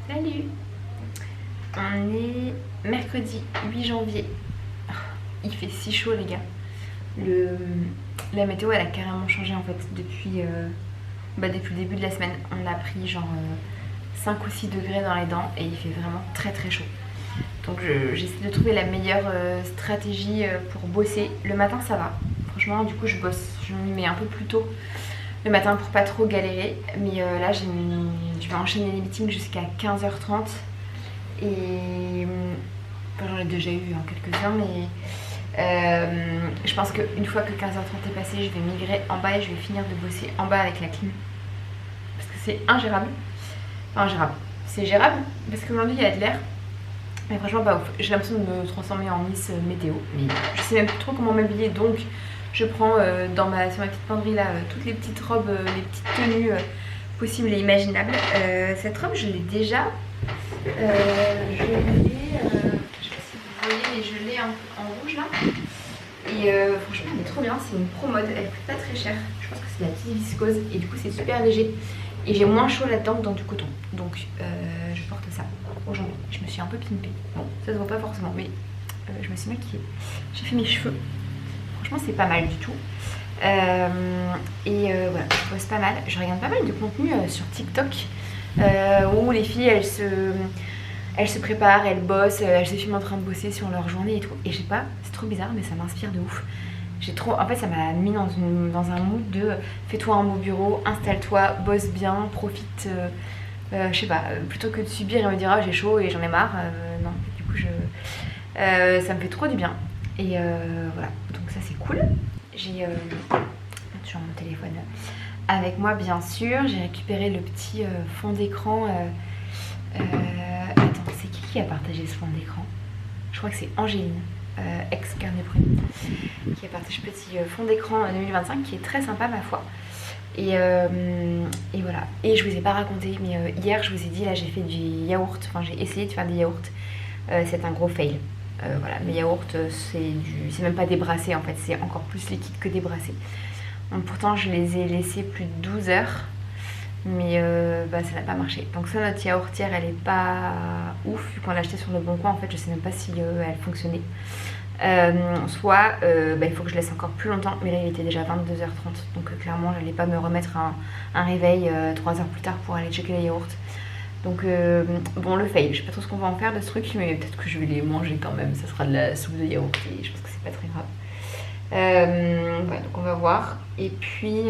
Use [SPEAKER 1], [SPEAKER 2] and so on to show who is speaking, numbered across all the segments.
[SPEAKER 1] Salut. On est mercredi 8 janvier. Il fait si chaud les gars. La météo elle a carrément changé en fait depuis le début de la semaine. On a pris genre 5 ou 6 degrés dans les dents et il fait vraiment très très chaud. Donc j'essaie de trouver la meilleure stratégie pour bosser. Le matin ça va. Franchement du coup je m'y mets un peu plus tôt le matin pour pas trop galérer. Mais là je vais enchaîner les meetings jusqu'à 15h30. Et enfin, j'en ai déjà eu quelques-uns, mais je pense qu'une fois que 15h30 est passé, je vais migrer en bas et je vais finir de bosser en bas avec la clim. Parce que c'est ingérable. Enfin, ingérable. C'est gérable parce qu'aujourd'hui il y a de l'air. Mais franchement, pas ouf. J'ai l'impression de me transformer en Miss Météo. Mais je sais même plus trop comment m'habiller. Donc, je prends sur ma petite penderie là toutes les petites robes, les petites tenues possibles et imaginables. Cette robe, je l'ai déjà. Je sais pas si vous voyez, mais je l'ai en rouge là. Et franchement, elle est trop bien. C'est une pro mode. Elle coûte pas très cher. Je pense que c'est de la petite viscose. Et du coup, c'est super léger. Et j'ai moins chaud là-dedans que dans du coton. Donc, je porte ça aujourd'hui. Je me suis un peu pimpée. Bon, ça se voit pas forcément, mais je me suis maquillée. J'ai fait mes cheveux. Franchement, c'est pas mal du tout. Voilà, je bosse pas mal. Je regarde pas mal de contenu sur TikTok où les filles elles se préparent, elles bossent, elles se filment en train de bosser sur leur journée et tout. Et je sais pas, c'est trop bizarre, mais ça m'inspire de ouf. En fait, ça m'a mis dans un mood de fais-toi un beau bureau, installe-toi, bosse bien, profite. Je sais pas, plutôt que de subir et me dire ah j'ai chaud et j'en ai marre. Non, du coup ça me fait trop du bien. Et voilà, donc ça c'est cool. J'ai sur mon téléphone avec moi bien sûr. J'ai récupéré le petit fond d'écran. Attends, c'est qui a partagé ce fond d'écran? Je crois que c'est Angéline, ex-Carnet Premier, qui a partagé ce petit fond d'écran 2025 qui est très sympa ma foi. Et voilà. Et je vous ai pas raconté, mais hier je vous ai dit là j'ai fait du yaourt, enfin j'ai essayé de faire des yaourts. C'est un gros fail. Voilà, mes yaourts c'est même pas débrassé en fait, c'est encore plus liquide que débrassé. Donc pourtant je les ai laissés plus de 12 heures, mais ça n'a pas marché. Donc ça, notre yaourtière elle est pas ouf, vu qu'on l'a acheté sur le bon coin en fait, je sais même pas si elle fonctionnait. Il faut que je laisse encore plus longtemps, mais là il était déjà 22h30, donc clairement j'allais pas me remettre un réveil 3 heures plus tard pour aller checker les yaourts. Donc bon, le fail, je sais pas trop ce qu'on va en faire de ce truc, mais peut-être que je vais les manger quand même, ça sera de la soupe de yaourt et je pense que c'est pas très grave. Donc on va voir. Et puis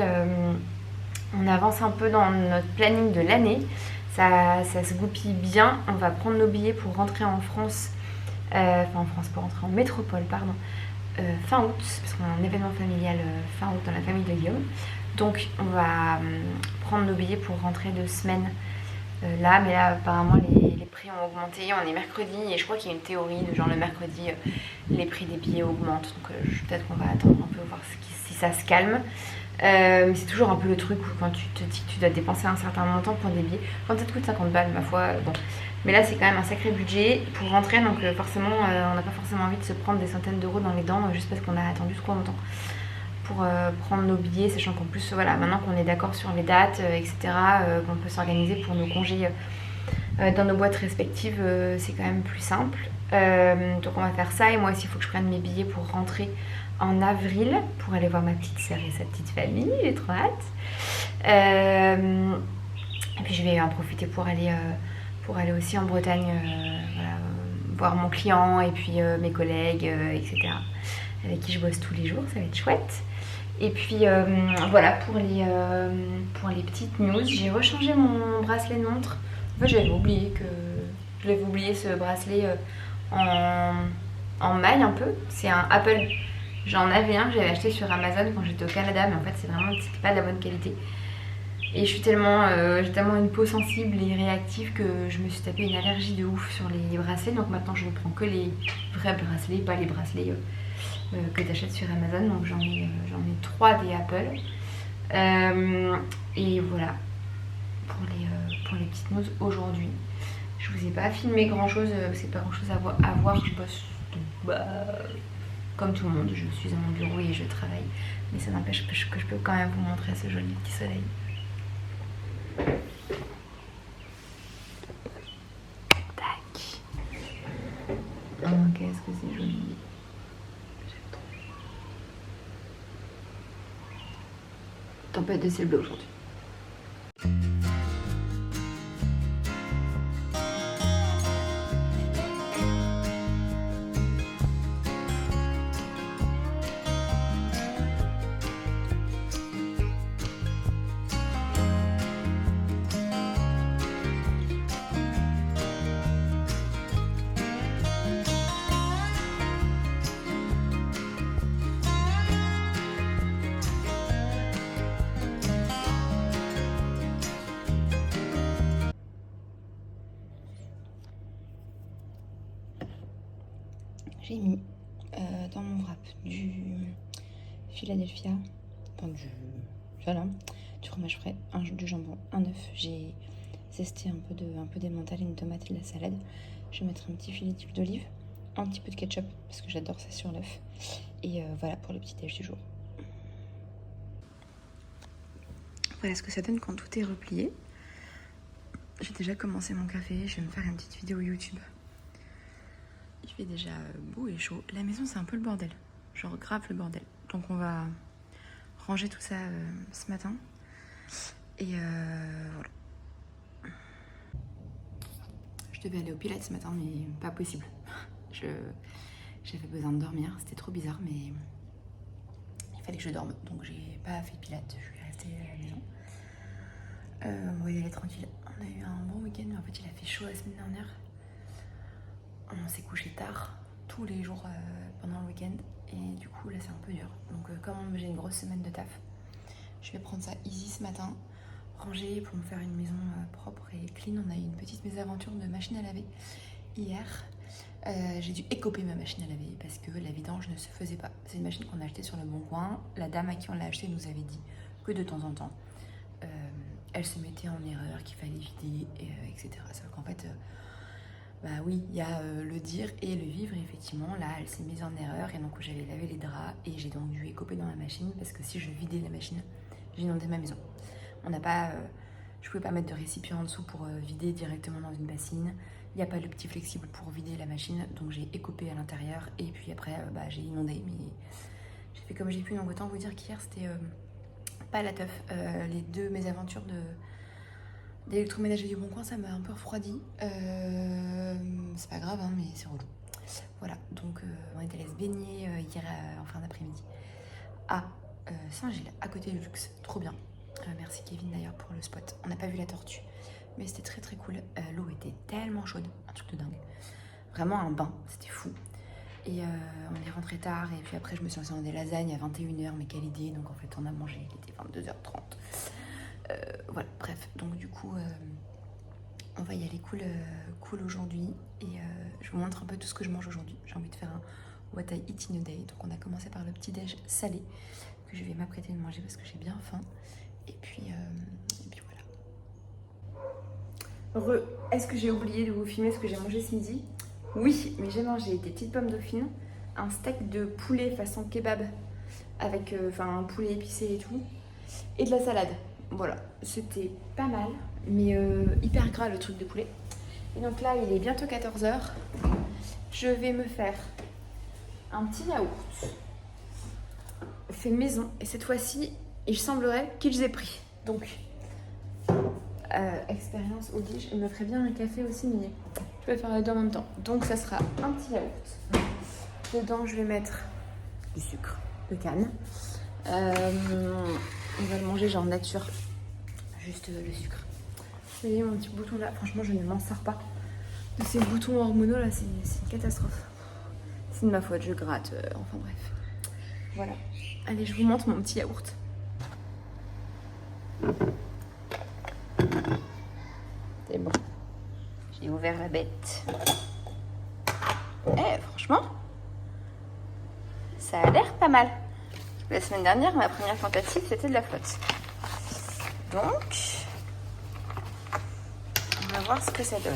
[SPEAKER 1] on avance un peu dans notre planning de l'année, ça se goupille bien. On va prendre nos billets pour rentrer en France, pour rentrer en métropole, pardon, fin août, parce qu'on a un événement familial fin août dans la famille de Guillaume. Donc on va prendre nos billets pour rentrer 2 semaines là, mais là apparemment les prix ont augmenté. On est mercredi et je crois qu'il y a une théorie de genre le mercredi les prix des billets augmentent, donc peut-être qu'on va attendre un peu voir si ça se calme. Mais c'est toujours un peu le truc où quand tu te dis que tu dois dépenser un certain montant pour des billets, quand ça te coûte 50 balles ma foi, bon. Mais là c'est quand même un sacré budget pour rentrer, donc forcément on n'a pas forcément envie de se prendre des centaines d'euros dans les dents juste parce qu'on a attendu trop longtemps pour prendre nos billets, sachant qu'en plus voilà, maintenant qu'on est d'accord sur les dates, etc., qu'on peut s'organiser pour nos congés dans nos boîtes respectives, c'est quand même plus simple. Donc on va faire ça, et moi aussi il faut que je prenne mes billets pour rentrer en avril pour aller voir ma petite sœur et sa petite famille, j'ai trop hâte. Et puis je vais en profiter pour aller aussi en Bretagne, voir mon client et puis mes collègues, etc., avec qui je bosse tous les jours, ça va être chouette. Et puis voilà pour les petites news. J'ai rechangé mon bracelet de montre. En fait j'avais oublié ce bracelet en maille un peu. C'est un Apple. J'en avais un que j'avais acheté sur Amazon quand j'étais au Canada, mais en fait c'était pas de la bonne qualité. Et j'ai tellement une peau sensible et réactive que je me suis tapé une allergie de ouf sur les bracelets. Donc maintenant je ne prends que les vrais bracelets, pas les bracelets que tu achètes sur Amazon. Donc j'en ai 3 des Apple. Et voilà pour les petites news aujourd'hui. Je vous ai pas filmé grand chose, c'est pas grand chose à voir. Je bosse comme tout le monde, je suis à mon bureau et je travaille. Mais ça n'empêche que je peux quand même vous montrer ce joli petit soleil. Qu'est-ce que c'est joli. J'aime trop. Tempête de ciel bleu aujourd'hui. J'ai mis dans mon wrap du Philadelphia, enfin du fromage frais, du jambon, un œuf. J'ai zesté un peu d'emmental, une tomate et de la salade. Je vais mettre un petit filet d'huile d'olive, un petit peu de ketchup parce que j'adore ça sur l'œuf. Et voilà pour le petit déj du jour. Voilà ce que ça donne quand tout est replié. J'ai déjà commencé mon café, je vais me faire une petite vidéo YouTube. Il fait déjà beau et chaud. La maison, c'est un peu le bordel. Genre grave le bordel. Donc on va ranger tout ça ce matin. Et voilà. Je devais aller au Pilates ce matin, mais pas possible. J'avais besoin de dormir. C'était trop bizarre, mais il fallait que je dorme. Donc j'ai pas fait Pilates. Je suis restée à la maison. On va y aller tranquille. On a eu un bon week-end, mais en fait il a fait chaud la semaine dernière. On s'est couché tard tous les jours pendant le week-end et du coup là c'est un peu dur. Donc comme j'ai une grosse semaine de taf, je vais prendre ça easy ce matin, ranger pour me faire une maison propre et clean. On a eu une petite mésaventure de machine à laver hier. J'ai dû écoper ma machine à laver parce que la vidange ne se faisait pas. C'est une machine qu'on a achetée sur le Bon Coin. La dame à qui on l'a achetée nous avait dit que de temps en temps elle se mettait en erreur, qu'il fallait vider, etc. Sauf qu'en fait bah oui, il y a le dire et le vivre. Et effectivement, là, elle s'est mise en erreur et donc j'avais lavé les draps et j'ai donc dû écoper dans la machine parce que si je vidais la machine, j'inondais ma maison. On n'a pas, je pouvais pas mettre de récipient en dessous pour vider directement dans une bassine. Il n'y a pas le petit flexible pour vider la machine, donc j'ai écopé à l'intérieur et puis après, j'ai inondé. Mais j'ai fait comme j'ai pu. Donc autant vous dire qu'hier c'était pas la teuf. Les deux mésaventures d'électroménager du Bon Coin, ça m'a un peu refroidi. C'est pas grave, hein, mais c'est relou. Voilà, donc on est allé se baigner hier en fin d'après-midi à Saint-Gilles, à côté du Luxe. Trop bien. Merci Kevin d'ailleurs pour le spot. On n'a pas vu la tortue, mais c'était très très cool. L'eau était tellement chaude, un truc de dingue. Vraiment un bain, c'était fou. Et on est rentré tard et puis après je me suis lancée dans des lasagnes à 21h, mais quelle idée. Donc en fait on a mangé, il était 22h30. Voilà, bref, donc du coup on va y aller cool aujourd'hui et je vous montre un peu tout ce que je mange aujourd'hui. J'ai envie de faire un what I eat in a day. Donc on a commencé par le petit déj salé que je vais m'apprêter de manger parce que j'ai bien faim. Et puis voilà. Est-ce que j'ai oublié de vous filmer ce que j'ai mangé ce midi? Oui, mais j'ai mangé des petites pommes dauphines, un steak de poulet façon kebab avec un poulet épicé et tout, et de la salade. Voilà, c'était pas mal, mais hyper gras le truc de poulet. Et donc là, il est bientôt 14h. Je vais me faire un petit yaourt fait maison. Et cette fois-ci, il semblerait qu'ils aient pris. Donc, expérience oblige. Il me ferait bien un café aussi, mais je vais faire les deux en même temps. Donc ça sera un petit yaourt. Dedans, je vais mettre du sucre de canne. On va le manger genre nature. Juste le sucre. Vous voyez mon petit bouton là. Franchement, je ne m'en sors pas. De ces boutons hormonaux là, c'est une catastrophe. C'est de ma faute, je gratte. Enfin bref. Voilà. Allez, je vous montre mon petit yaourt. C'est bon. J'ai ouvert la bête. Franchement, ça a l'air pas mal. La semaine dernière, ma première tentative, c'était de la flotte. Donc, on va voir ce que ça donne.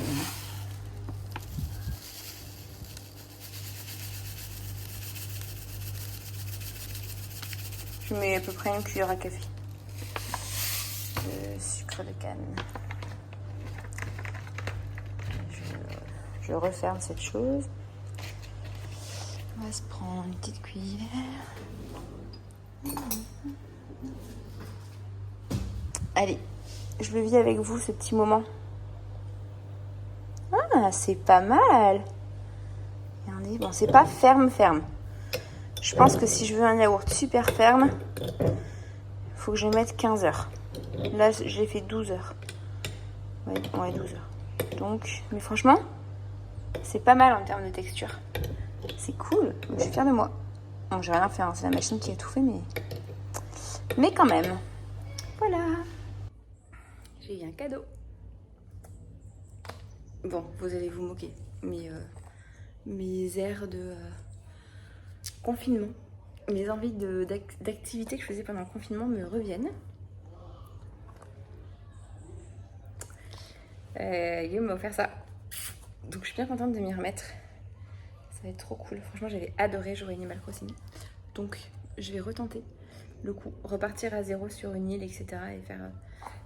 [SPEAKER 1] Je mets à peu près une cuillère à café de sucre de canne. Je referme cette chose. va se prendre une petite cuillère. Allez, je le vis avec vous ce petit moment. Ah, c'est pas mal. Regardez, bon, c'est pas ferme. Je pense que si je veux un yaourt super ferme, il faut que je mette 15 heures. Là, j'ai fait 12 heures. Ouais, 12 heures. Donc, mais franchement, c'est pas mal en termes de texture. C'est cool, je suis fière de moi. Bon, j'ai rien fait, hein. C'est la machine qui a tout fait, mais quand même. Voilà. J'ai eu un cadeau. Bon, vous allez vous moquer, mais mes airs de confinement, mes envies d'activités que je faisais pendant le confinement me reviennent. Guillaume m'a offert ça. Donc je suis bien contente de m'y remettre. Ça va être trop cool. Franchement, j'avais adoré jouer à Animal Crossing. Donc je vais retenter le coup. Repartir à zéro sur une île, etc. Et faire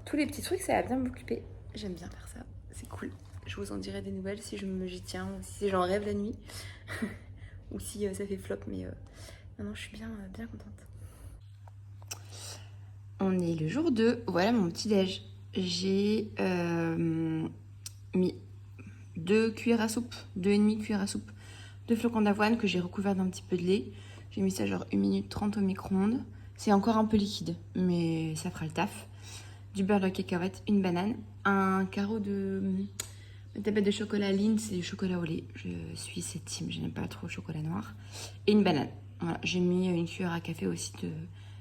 [SPEAKER 1] tous les petits trucs, ça va bien m'occuper. J'aime bien faire ça. C'est cool. Je vous en dirai des nouvelles si j'y tiens ou si j'en rêve la nuit. Ou si ça fait flop. Mais non, je suis bien contente. On est le jour 2. Voilà mon petit déj. J'ai mis 2 cuillères à soupe, 2,5 cuillères à soupe de flocons d'avoine que j'ai recouvert d'un petit peu de lait. J'ai mis ça genre 1 minute 30 au micro-ondes. C'est encore un peu liquide, mais ça fera le taf. Du beurre de cacahuète, une banane, un carreau de tablette de chocolat Lindt, c'est du chocolat au lait. Je suis cette team, je n'aime pas trop le chocolat noir. Et une banane. Voilà, j'ai mis une cuillère à café aussi de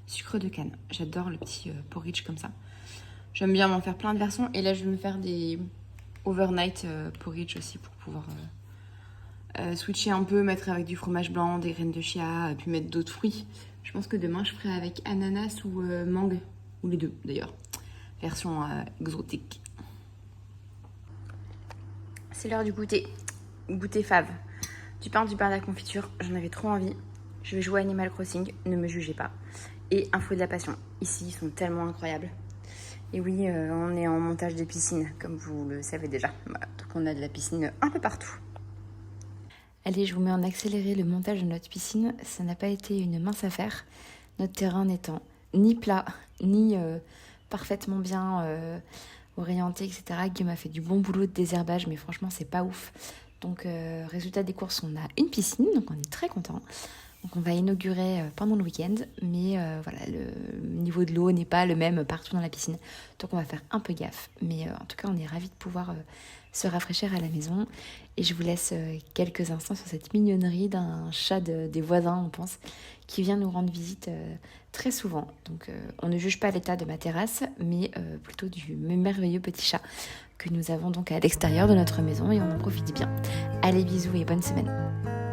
[SPEAKER 1] sucre de canne. J'adore le petit porridge comme ça. J'aime bien m'en faire plein de versions. Et là, je vais me faire des overnight porridge aussi pour pouvoir switcher un peu, mettre avec du fromage blanc, des graines de chia, puis mettre d'autres fruits. Je pense que demain, je ferai avec ananas ou mangue, ou les deux d'ailleurs. Version exotique. C'est l'heure du goûter. Goûter fave. Du pain, du beurre, de la confiture. J'en avais trop envie. Je vais jouer à Animal Crossing, ne me jugez pas. Et un fruit de la passion. Ici, ils sont tellement incroyables. Et oui, on est en montage de piscine, comme vous le savez déjà. Voilà, donc on a de la piscine un peu partout. Allez, je vous mets en accéléré le montage de notre piscine. Ça n'a pas été une mince affaire. Notre terrain n'étant ni plat, ni parfaitement bien orienté, etc. Guillaume a fait du bon boulot de désherbage, mais franchement, c'est pas ouf. Donc, résultat des courses, on a une piscine, donc on est très contents. Donc on va inaugurer pendant le week-end, mais voilà, le niveau de l'eau n'est pas le même partout dans la piscine. Donc on va faire un peu gaffe. Mais en tout cas, on est ravis de pouvoir se rafraîchir à la maison. Et je vous laisse quelques instants sur cette mignonnerie d'un chat des voisins, on pense, qui vient nous rendre visite très souvent. Donc on ne juge pas l'état de ma terrasse, mais plutôt du merveilleux petit chat que nous avons donc à l'extérieur de notre maison et on en profite bien. Allez, bisous et bonne semaine.